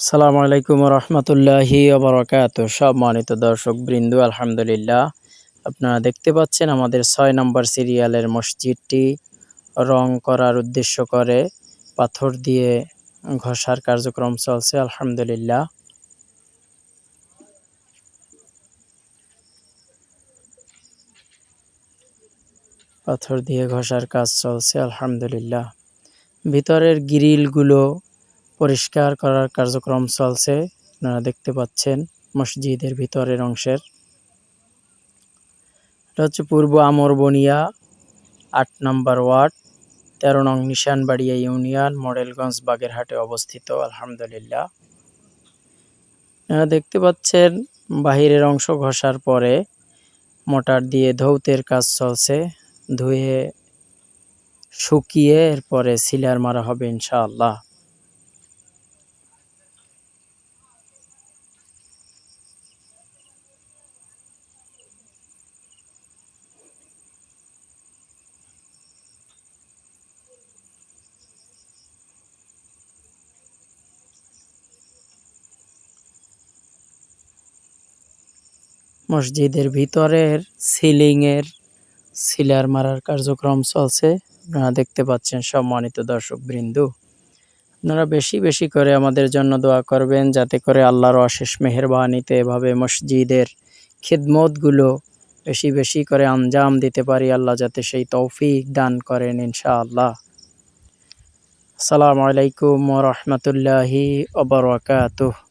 আসসালামু আলাইকুম রহমতুল্লাহি ওবরাকাতুহু। সম্মানিত দর্শক বৃন্দ, আলহামদুলিল্লাহ আপনারা দেখতে পাচ্ছেন আমাদের ৬ নম্বর সিরিয়ালের মসজিদটি রং করার উদ্দেশ্য করে পাথর দিয়ে ঘষার কার্যক্রম চলছে। আলহামদুলিল্লাহ, পাথর দিয়ে ঘষার কাজ চলছে। আলহামদুলিল্লাহ, ভিতরের গ্রিলগুলো পরিষ্কার করার কার্যক্রম চলছে। আপনারা দেখতে পাচ্ছেন মসজিদের ভিতরের অংশের। এটা হচ্ছে পূর্ব আমরবনিয়া ৮ নম্বর ওয়ার্ড, ১৩ নং নিশানবাড়িয়া ইউনিয়ন, মডেলগঞ্জ, বাগেরহাটে অবস্থিত। আলহামদুলিল্লাহ, আপনারা দেখতে পাচ্ছেন বাহিরের অংশ ঘষার পরে মোটর দিয়ে ধৌতের কাজ চলছে। ধুয়ে শুকিয়ে এরপরে সিলার মারা হবে ইনশাআল্লাহ। মসজিদের ভিতরের সিলিংয়ের সিলার মারার কার্যক্রম চলছে। আপনারা দেখতে পাচ্ছেন সম্মানিত দর্শক বৃন্দ, আপনারা বেশি বেশি করে আমাদের জন্য দোয়া করবেন, যাতে করে আল্লাহর অশেষ মেহেরবানিতে এভাবে মসজিদের খিদমতগুলো বেশি বেশি করে আঞ্জাম দিতে পারি। আল্লাহ যাতে সেই তৌফিক দান করেন ইনশাআল্লাহ। আসসালামু আলাইকুম ওয়া রাহমাতুল্লাহি ওয়া বারাকাতুহু।